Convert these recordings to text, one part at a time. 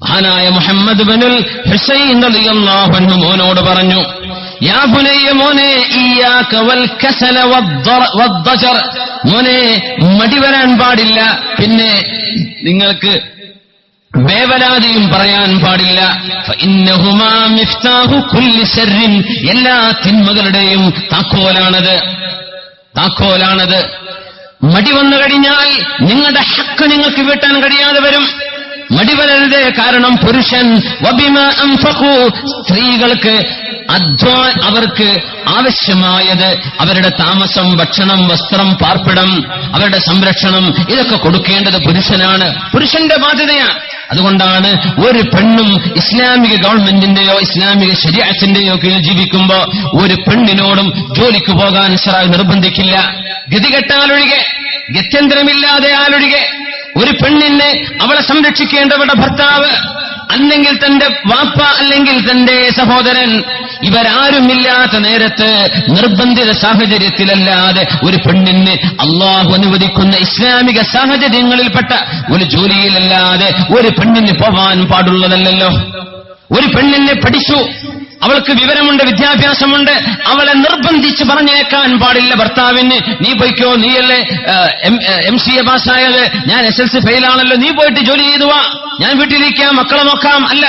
മഹാനായ മുഹമ്മദ് ബിനുൽ ഹുസൈൻ റളിയല്ലാഹു അൻഹു മോനോട് പറഞ്ഞു, യാ ബുനയ്യ, മോനെ, ഇയ്യാക വൽ കസല വദ്ദജർ, മോനെ മടി വരാൻ പാടില്ല, പിന്നെ നിങ്ങൾക്ക് വേവലാതിയും പറയാൻ പാടില്ല. ഫഇന്നഹുമാ മിഫ്താഹു കുല്ലി ശർറിൻ, എല്ലാ തിന്മകളുടെയും താക്കോലാണത്. മടി വന്നു കഴിഞ്ഞാൽ നിങ്ങളുടെ ഹക്ക് നിങ്ങൾക്ക് വീട്ടാൻ കഴിയാതെ വരും. മടി വരരുത്. കാരണം പുരുഷൻ വബിമാ അൻഫഖു, സ്ത്രീകൾക്ക് അവർക്ക് ആവശ്യമായത് അവരുടെ താമസം, ഭക്ഷണം, വസ്ത്രം, പാർപ്പിടം, അവരുടെ സംരക്ഷണം, ഇതൊക്കെ കൊടുക്കേണ്ടത് പുരുഷനാണ്, പുരുഷന്റെ ബാധ്യതയാണ്. അതുകൊണ്ടാണ് ഒരു പെണ്ണും ഇസ്ലാമിക ഗവൺമെന്റിന്റെയോ ഇസ്ലാമിക ശരീഅത്തിന്റെയോ കീഴിൽ ജീവിക്കുമ്പോ ഒരു പെണ്ണിനോടും ജോലിക്ക് പോകാൻ ശറഅ് നിർബന്ധിക്കില്ല. ഗതികെട്ടാലൊഴികെ, ഗത്യന്തരമില്ലാതെ ആലൊഴികെ ഒരു പെണ്ണിനെ അവളെ സംരക്ഷിക്കേണ്ടവരുടെ ഭർത്താവ്, അല്ലെങ്കിൽ തന്റെ വാപ്പ, അല്ലെങ്കിൽ തന്റെ സഹോദരൻ, ഇവരാരുമില്ലാത്ത നേരത്ത് നിർബന്ധിത സാഹചര്യത്തിലല്ലാതെ ഒരു പെണ്ണിന് അള്ളാഹു അനുവദിക്കുന്ന ഇസ്ലാമിക സാഹചര്യങ്ങളിൽപ്പെട്ട ഒരു ജോലിയിലല്ലാതെ ഒരു പെണ്ണിന് പോവാൻ പാടുള്ളതല്ലല്ലോ. ഒരു പെണ്ണിനെ പഠിച്ചു, അവൾക്ക് വിവരമുണ്ട്, വിദ്യാഭ്യാസമുണ്ട്, അവളെ നിർബന്ധിച്ച് പറഞ്ഞേക്കാൻ പാടില്ല ഭർത്താവിന്. നീ പോയിക്കോ, നീയല്ലേ MCA പാസ്സായത്, ഞാൻ SLC ഫെയിലാണല്ലോ, നീ പോയിട്ട് ജോലി ചെയ്തു വാ, ഞാൻ വീട്ടിലിരിക്കാം, മക്കളെ നോക്കാം. അല്ല,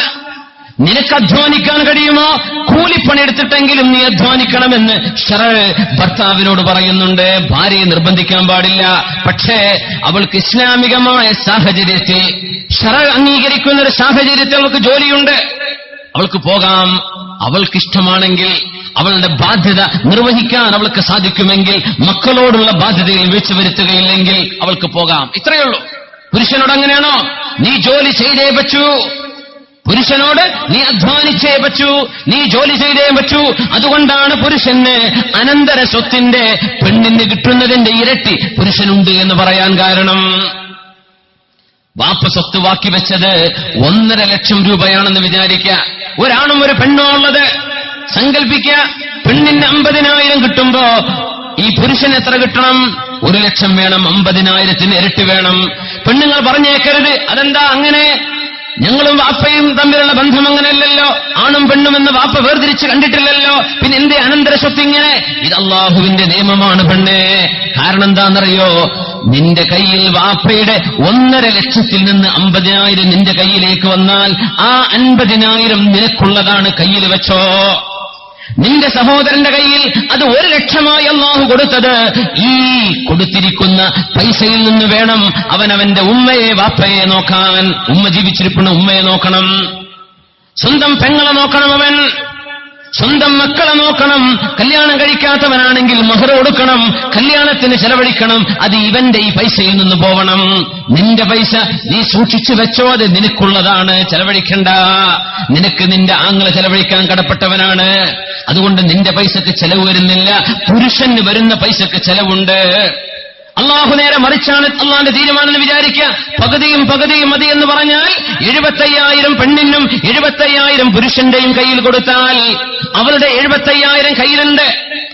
നിനക്ക് അധ്വാനിക്കാൻ കഴിയുമോ? കൂലിപ്പണിയെടുത്തിട്ടെങ്കിലും നീ അധ്വാനിക്കണമെന്ന് ശറഅ് ഭർത്താവിനോട് പറയുന്നുണ്ട്. ഭാര്യയെ നിർബന്ധിക്കാൻ പാടില്ല. പക്ഷേ അവൾക്ക് ഇസ്ലാമികമായ സാഹചര്യത്തിൽ, ശറഅ് അംഗീകരിക്കുന്ന ഒരു സാഹചര്യത്തിൽ അവൾക്ക് ജോലിയുണ്ട്, അവൾക്ക് പോകാം. അവൾക്കിഷ്ടമാണെങ്കിൽ, അവളുടെ ബാധ്യത നിർവഹിക്കാൻ അവൾക്ക് സാധിക്കുമെങ്കിൽ, മക്കളോടുള്ള ബാധ്യതയിൽ വീഴ്ച വരുത്തുകയില്ലെങ്കിൽ അവൾക്ക് പോകാം. ഇത്രയേ ഉള്ളൂ. പുരുഷനോട് അങ്ങനെയാണോ? നീ ജോലി ചെയ്തേ പറ്റൂ, പുരുഷനോട് നീ അധ്വാനിച്ചേ പറ്റൂ, നീ ജോലി ചെയ്തേ പറ്റൂ. അതുകൊണ്ടാണ് പുരുഷന് അനന്തര സ്വത്തിന്റെ പെണ്ണിന് കിട്ടുന്നതിന്റെ ഇരട്ടി പുരുഷനുണ്ട് എന്ന് പറയാൻ കാരണം. വാപ്പ സ്വത്ത് ബാക്കി വെച്ചത് 1.5 ലക്ഷം രൂപയാണെന്ന് വിചാരിക്കുക. ഒരാണും ഒരു പെണ്ണോ ഉള്ളത്. സങ്കൽപ്പിക്കുക, പെണ്ണിന് 50,000 കിട്ടുമ്പോ ഈ പുരുഷൻ എത്ര കിട്ടണം? 1 ലക്ഷം വേണം. 50,000 ഇരട്ടി വേണം. പെണ്ണുങ്ങൾ പറഞ്ഞേക്കരുത്, അതെന്താ അങ്ങനെ? ഞങ്ങളും വാപ്പയും തമ്മിലുള്ള ബന്ധം അങ്ങനെയല്ലല്ലോ, ആണും പെണ്ണും എന്ന് വാപ്പ വേർതിരിച്ച് കണ്ടിട്ടില്ലല്ലോ, പിന്നെ എന്തേ അനന്തര സ്വത്ത് ഇങ്ങനെ? ഇത് അള്ളാഹുവിന്റെ നിയമമാണ് പെണ്ണേ. കാരണം എന്താണെന്നറിയോ? നിന്റെ കയ്യിൽ വാപ്പയുടെ 1.5 ലക്ഷത്തിൽ നിന്ന് 50,000 നിന്റെ കയ്യിലേക്ക് വന്നാൽ ആ 50,000 നിനക്കുള്ളതാണ്, കയ്യിൽ വെച്ചോ. നിന്റെ സഹോദരന്റെ കയ്യിൽ അത് 1 ലക്ഷമായി അല്ലാഹു കൊടുത്തത്, ഈ കൊടുത്തിരിക്കുന്ന പൈസയിൽ നിന്ന് വേണം അവനവന്റെ ഉമ്മയെ, വാപ്പയെ നോക്കാൻ. ഉമ്മ ജീവിച്ചിരിക്കുന്ന ഉമ്മയെ നോക്കണം, സ്വന്തം പെങ്ങളെ നോക്കണം, അവൻ സ്വന്തം മക്കളെ നോക്കണം. കല്യാണം കഴിക്കാത്തവനാണെങ്കിൽ മഹർ കൊടുക്കണം, കല്യാണത്തിന് ചെലവഴിക്കണം. അത് ഇവന്റെ ഈ പൈസയിൽ നിന്ന് പോവണം. നിന്റെ പൈസ നീ സൂക്ഷിച്ചു വെച്ചോ, അത് നിനക്കുള്ളതാണ്, ചെലവഴിക്കണ്ട. നിനക്ക് നിന്റെ ആങ്ങളെ ചെലവഴിക്കാൻ കടപ്പെട്ടവനാണ്. അതുകൊണ്ട് നിന്റെ പൈസക്ക് ചെലവ് വരുന്നില്ല, പുരുഷന് വരുന്ന പൈസക്ക് ചെലവുണ്ട്. അള്ളാഹു നേരെ മറിച്ചാണ് അള്ളാന്റെ തീരുമാനം എന്ന് വിചാരിക്കുക. പകുതിയും മതി എന്ന് പറഞ്ഞാൽ 75,000 പെണ്ണിനും 75,000 പുരുഷന്റെയും കയ്യിൽ കൊടുത്താൽ അവളുടെ 75,000 കയ്യിലുണ്ട്.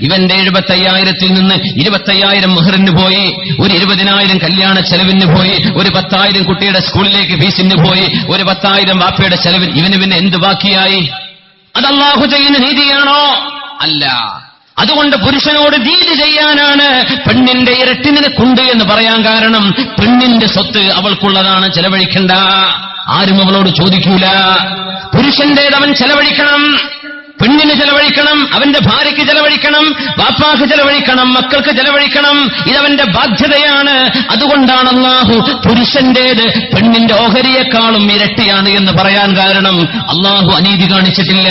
ഇവന്റെ 75,000 നിന്ന് 25,000 മെഹറിന് പോയി, ഒരു 20,000 കല്യാണ ചെലവിന് പോയി, ഒരു 10,000 കുട്ടിയുടെ സ്കൂളിലേക്ക് ഫീസിന് പോയി, ഒരു 10,000 വാപ്പയുടെ ചെലവിന്. ഇവന് പിന്നെ എന്ത് ബാക്കിയായി? അത് അല്ലാഹു ചെയ്യുന്ന നീതിയാണോ? അല്ല. അതുകൊണ്ട് പുരുഷനോട് നീതി ചെയ്യാനാണ് പെണ്ണിന്റെ ഇരട്ടി നിനക്കുണ്ട് എന്ന് പറയാൻ കാരണം. പെണ്ണിന്റെ സ്വത്ത് അവൾക്കുള്ളതാണ്, ചെലവഴിക്കണ്ട. ആരും അവളോട് ചോദിക്കൂല. പുരുഷന്റേത് അവൻ ചെലവഴിക്കണം, പെണ്ണിന് ചെലവഴിക്കണം, അവന്റെ ഭാര്യയ്ക്ക് ചെലവഴിക്കണം, ബാപ്പാക്ക് ചെലവഴിക്കണം, മക്കൾക്ക് ചെലവഴിക്കണം. ഇതവന്റെ ബാധ്യതയാണ്. അതുകൊണ്ടാണ് അല്ലാഹു പുരുഷന്റേത് പെണ്ണിന്റെ ഓഹരിയേക്കാളും ഇരട്ടിയാണ് എന്ന് പറയാൻ കാരണം. അല്ലാഹു അനീതി കാണിച്ചിട്ടില്ല.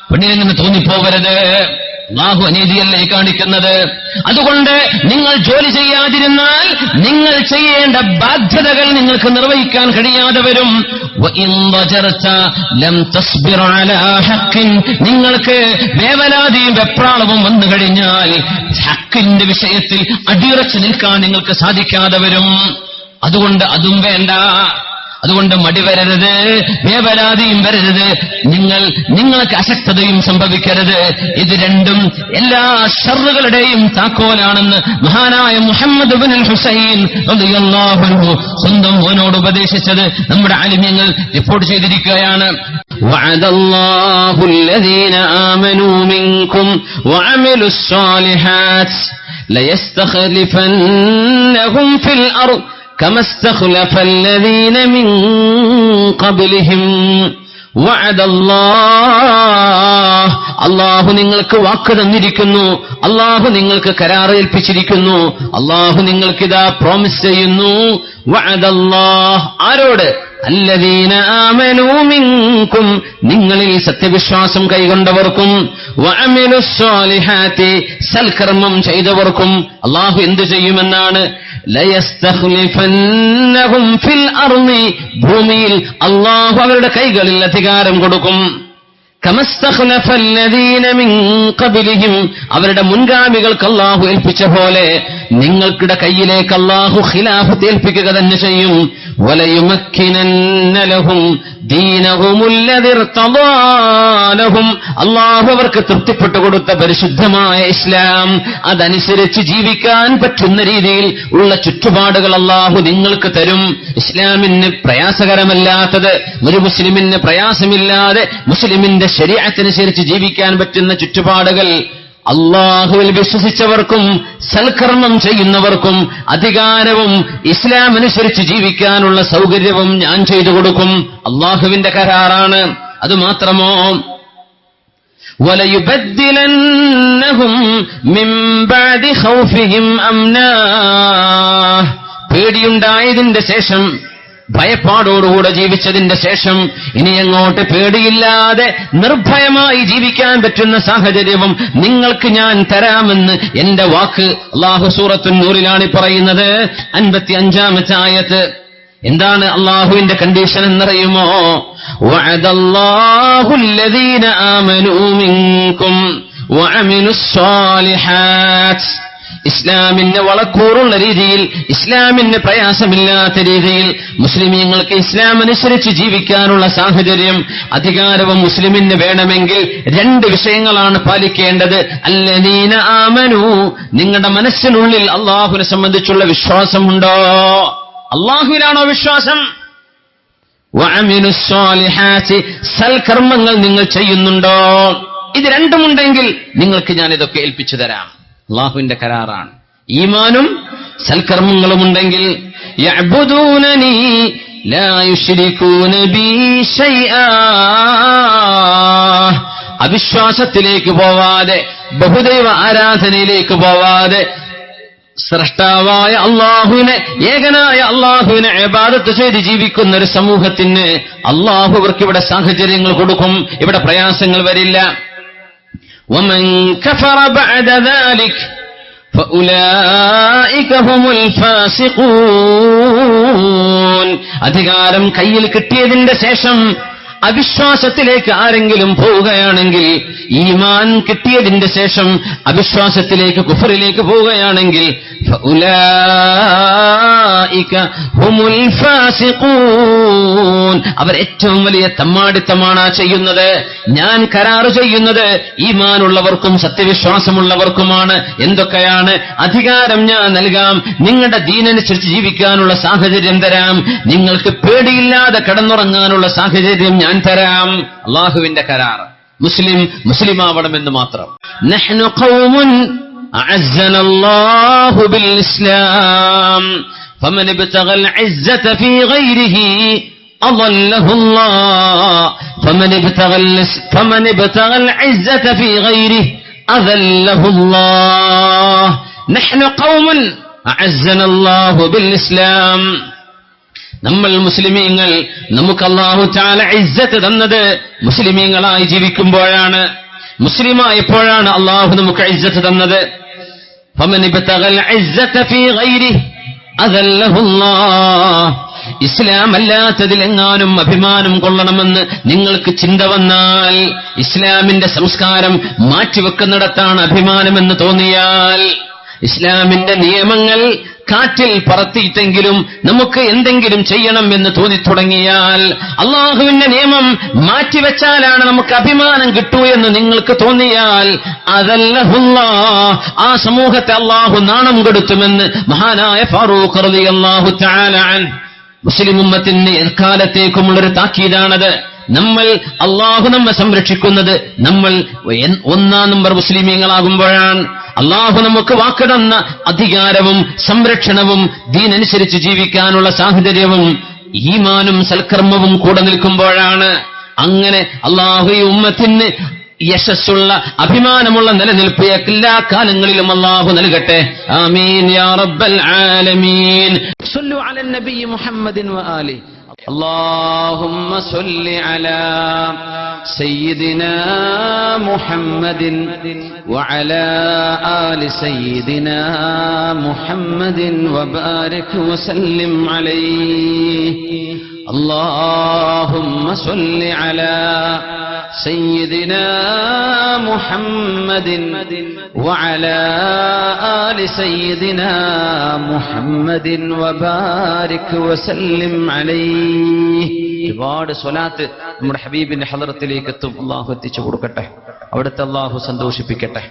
പെണ്ണിനെങ്ങനെ തോന്നിപ്പോവരുത്, അല്ലാഹു അനീതിയല്ലേ കാണിക്കുന്നത്. അതുകൊണ്ട് നിങ്ങൾ ജോലി ചെയ്യാതിരുന്നാൽ നിങ്ങൾ ചെയ്യേണ്ട ബാധ്യതകൾ നിങ്ങൾക്ക് നിർവഹിക്കാൻ കഴിയാതെ വരും. നിങ്ങൾക്ക് വേവലാതിയും വെപ്രാളവും വന്നു കഴിഞ്ഞാൽ ഹക്കിന്റെ വിഷയത്തിൽ അടിയുറച്ചു നിൽക്കാൻ നിങ്ങൾക്ക് സാധിക്കാതെ വരും. അതുകൊണ്ട് അതും വേണ്ട. അതുകൊണ്ട് മടി വരരുത്, വേവലാതിയും വരരുത്, നിങ്ങൾക്ക് അശക്തതയും സംഭവിക്കരുത്. ഇത് രണ്ടും എല്ലാ ഷർറുകളുടെയും താക്കോലാണെന്ന് മഹാനായ മുഹമ്മദ് ഇബ്നുൽ ഹുസൈൻ റളിയല്ലാഹു അൻഹു സ്വന്തം മോനോട് ഉപദേശിച്ചത് നമ്മുടെ ആലിമ്യങ്ങൾ റിപ്പോർട്ട് ചെയ്തിരിക്കുകയാണ്. വഅദല്ലാഹു അല്ലദീന ആമനൂ മിൻകും വഅമിലുസ് സ്വാലിഹാത്ത് ലയസ്തഖ്ലിഫന്നഹും ഫിൽ അർദ് كما استخلف الذين من قبلهم وعد الله അല്ലാഹു നിങ്ങൾക്ക് വാക്ക് തന്നിരിക്കുന്നു, അല്ലാഹു നിങ്ങൾക്ക് കരാർ ഏൽപ്പിച്ചിരിക്കുന്നു, അല്ലാഹു നിങ്ങൾക്കിതാ പ്രോമിസ് ചെയ്യുന്നു. വഅദ അല്ലാഹ് ആരോട്? അല്ലദീന ആമനൂ മിൻകും നിങ്ങളിൽ സത്യവിശ്വാസം കൈകൊണ്ടവർക്കും വഅമിലുസ് സ്വാലിഹാത്തി സൽകർമ്മം ചെയ്തവർക്കും അല്ലാഹു എന്തു ചെയ്യുമെന്നാണ്? ലയസ്തഖ്ലിഫന്നഹും ഫിൽ അർളി ഭൂമിയിൽ അല്ലാഹു അവരുടെ കൈകളിൽ അധികാരം കൊടുക്കും. കമസ്തഖ്ലഫല്ലദീന മിൻ ഖബ്ലിഹിം അവരുടെ മുൻഗാമികൾക്ക് അല്ലാഹു ഏൽപ്പിച്ച പോലെ നിങ്ങൾക്കിടെ കയ്യിലേക്ക് അല്ലാഹു ഖിലാഫത്ത് ഏൽപ്പിക്കുക തന്നെ ചെയ്യും. വലയുമക്കിനന്ന ലഹും ദീനഹുമുല്ലദി ഇർതദാ ലഹും അല്ലാഹു അവർക്ക് തൃപ്തിപ്പെട്ടു കൊടുത്ത പരിശുദ്ധമായ ഇസ്ലാം അതനുസരിച്ച് ജീവിക്കാൻ പറ്റുന്ന രീതിയിൽ ഉള്ള ചുറ്റുപാടുകൾ അല്ലാഹു നിങ്ങൾക്ക് തരും. ഇസ്ലാമിന് പ്രയാസകരമല്ലാത്തത്, ഒരു മുസ്ലിമിന് പ്രയാസമില്ലാതെ മുസ്ലിമിന്റെ ശരീഅത്തനുസരിച്ച് ജീവിക്കാൻ പറ്റുന്ന ചുറ്റുപാടുകൾ അല്ലാഹുവിൽ വിശ്വസിച്ചവർക്കും സൽക്കർമ്മം ചെയ്യുന്നവർക്കും അധികാരവും ഇസ്ലാം അനുസരിച്ച് ജീവിക്കാനുള്ള സൗകര്യവും ഞാൻ ചെയ്തു കൊടുക്കും. അല്ലാഹുവിന്റെ കരാറാണ്. അതുമാത്രമോ വലയുബദ്ദിലന്നഹും മിൻ ബഅദി ഖൗഫിഹിം അംനാ പേടിയുണ്ടായതിന്റെ ശേഷം, ഭയപ്പാടോടുകൂടെ ജീവിച്ചതിന്റെ ശേഷം ഇനി അങ്ങോട്ട് പേടിയില്ലാതെ നിർഭയമായി ജീവിക്കാൻ പറ്റുന്ന സാഹചര്യവും നിങ്ങൾക്ക് ഞാൻ തരാമെന്ന് എന്റെ വാക്ക്. അല്ലാഹു സൂറത്തുൻ നൂറിലാണ് പറയുന്നത്, 55-ാമത്തെ ആയത്ത്. എന്താണ് അല്ലാഹുവിന്റെ കണ്ടീഷൻ എന്നറിയുമോ? വഅദല്ലാഹു അല്ലദീന ആമനൂ മിൻകും വഅമിലുസ് സ്വാലിഹാത്ത് ഇസ്ലാമിന് വളക്കൂറുള്ള രീതിയിൽ, ഇസ്ലാമിന് പ്രയാസമില്ലാത്ത രീതിയിൽ മുസ്ലിമീങ്ങൾക്ക് ഇസ്ലാം അനുസരിച്ച് ജീവിക്കാനുള്ള സാഹചര്യം, അധികാരവും മുസ്ലിമിന് വേണമെങ്കിൽ 2 വിഷയങ്ങളാണ് പാലിക്കേണ്ടത്. അല്ലദീന ആമനൂ നിങ്ങളുടെ മനസ്സിനുള്ളിൽ അല്ലാഹുവിനെ സംബന്ധിച്ചുള്ള വിശ്വാസമുണ്ടോ? അല്ലാഹുവിലാണോ വിശ്വാസം? വഅമിലുസ് സ്വാലിഹാത്ത് സൽകർമ്മങ്ങൾ നിങ്ങൾ ചെയ്യുന്നുണ്ടോ? ഇത് രണ്ടുമുണ്ടെങ്കിൽ നിങ്ങൾക്ക് ഞാൻ ഇതൊക്കെ ഏൽപ്പിച്ചു തരാം. അല്ലാഹുവിന്റെ കരാറാണ്. ഈമാനും സൽക്കർമ്മങ്ങളുമുണ്ടെങ്കിൽ യഅ്ബുദൂനനി ലാ യുശ്രികൂന ബി ശൈആ അവിശ്വാസത്തിലേക്ക് പോവാതെ, ബഹുദൈവ ആരാധനയിലേക്ക് പോവാതെ സ്രഷ്ടാവായ അല്ലാഹുവിനെ, ഏകനായ അല്ലാഹുവിനെ ഇബാദത്ത് ചെയ്ത് ജീവിക്കുന്ന ഒരു സമൂഹത്തിന് അല്ലാഹു അവർക്ക് ഇവിടെ സാഹചര്യങ്ങൾ കൊടുക്കും, ഇവിടെ പ്രയാസങ്ങൾ വരില്ല. ومن كفر بعد ذلك فأولئك هم الفاسقون അധികാരം കയ്യിൽ കിട്ടിയതിന്റെ ശേഷം അവിശ്വാസത്തിലേക്ക് ആരെങ്കിലും പോവുകയാണെങ്കിൽ, ഈമാൻ കിട്ടിയതിന്റെ ശേഷം അവിശ്വാസത്തിലേക്ക്, കുഫറിലേക്ക് പോവുകയാണെങ്കിൽ ഫഉലൈക ഹുമുൽ ഫാസിഖൂൻ അവർ ഏറ്റവും വലിയ തമ്മാടിത്തമാണ് ചെയ്യുന്നത്. ഞാൻ കരാറ് ചെയ്യുന്നത് ഈമാനുള്ളവർക്കും സത്യവിശ്വാസമുള്ളവർക്കുമാണ്. എന്തൊക്കെയാണ്? അധികാരം ഞാൻ നൽകാം, നിങ്ങളുടെ ദീനനുസരിച്ച് ജീവിക്കാനുള്ള സാഹചര്യം തരാം, നിങ്ങൾക്ക് പേടിയില്ലാതെ കിടന്നുറങ്ങാനുള്ള സാഹചര്യം ഞാൻ തരാം. അല്ലാഹുവിന്റെ കരാർ. മുസ്ലിമാവണമെന്ന് മാത്രം. നഹ്നു ഖൗമുൻ അഅസ്സന അല്ലാഹു ബിൽ ഇസ്ലാം ഫമൻ ഇബ്തഗൽ ഇസ്സത ഫീ ഗൈരിഹി അളല്ലഹു അല്ലാഹ് ഫമൻ ഇബ്തഗൽ ഇസ്സത ഫീ ഗൈരിഹി അളല്ലഹു അല്ലാഹ്. നഹ്നു ഖൗമുൻ അഅസ്സന അല്ലാഹു ബിൽ ഇസ്ലാം നമ്മൾ മുസ്ലിമീങ്ങൾ, നമുക്ക് അല്ലാഹു തആല ഇസ്സത്ത് തന്നത് മുസ്ലിമീങ്ങളായി ജീവിക്കുമ്പോഴാണ്, മുസ്ലിമായപ്പോഴാണ് അല്ലാഹു നമുക്ക് ഇസ്സത്ത് തന്നത്. ഫമൻ ഇബ്തഗൽ ഇസ്സത ഫീ ഗൈരിഹി അദല്ലഹു അല്ലാഹ്. ഇസ്ലാം അല്ലാത്തതിലെങ്ങാനും അഭിമാനം കൊള്ളണമെന്ന് നിങ്ങൾക്ക് ചിന്ത വന്നാൽ, ഇസ്ലാമിന്റെ സംസ്കാരം മാറ്റിവെക്കുന്നിടത്താണ് അഭിമാനമെന്ന് തോന്നിയാൽ, ഇസ്ലാമിന്റെ നിയമങ്ങൾ കാറ്റിൽ പറത്തിയിട്ടെങ്കിലും നമുക്ക് എന്തെങ്കിലും ചെയ്യണം എന്ന് തോന്നിത്തുടങ്ങിയാൽ, അള്ളാഹുവിന്റെ നിയമം മാറ്റിവെച്ചാലാണ് നമുക്ക് അഭിമാനം കിട്ടൂ എന്ന് നിങ്ങൾക്ക് തോന്നിയാൽ, അതല്ലഹുല്ലാഹ്, ആ സമൂഹത്തെ അള്ളാഹു നാണം കെടുത്തുമെന്ന് മഹാനായ ഫാറൂഖ് റളിയല്ലാഹു തആല അൻഹു മുസ്ലിം ഉമ്മത്തിന് എക്കാലത്തേക്കുമുള്ളൊരു താക്കീതാണത്. നമ്മൾ അള്ളാഹു നമ്മെ സംരക്ഷിക്കുന്നത് നമ്മൾ 1 നമ്പർ മുസ്ലിമീങ്ങളാകുമ്പോഴാണ്. അള്ളാഹു നമുക്ക് വാക്കിടുന്ന അധികാരവും സംരക്ഷണവും ദീനനുസരിച്ച് ജീവിക്കാനുള്ള സാഹചര്യവും ഈമാനും സൽക്കർമ്മവും കൂടെ നിൽക്കുമ്പോഴാണ്. അങ്ങനെ അള്ളാഹു ഈ ഉമ്മത്തിന് യശസ്സുള്ള അഭിമാനമുള്ള നിലനിൽപ്പ് എല്ലാ കാലങ്ങളിലും അള്ളാഹു നൽകട്ടെ. ആമീൻ യാ റബ്ബൽ ആലമീൻ. സല്ലു അലൻ നബി മുഹമ്മദിൻ വആലി. اللهم صل على سيدنا محمد وعلى آل سيدنا محمد وبارك وسلم عليه. اللهم صل على سيدنا محمد وعلى آل سيدنا محمد وبارك وسلم عليه. ഒരുപാട് സ്വലാത്ത് നമ്മുടെ ഹബീബിന്റെ ഹളറത്തിലേക്ക് എത്തും. അള്ളാഹു എത്തിച്ചു കൊടുക്കട്ടെ, അവിടുത്തെ അള്ളാഹു സന്തോഷിപ്പിക്കട്ടെ.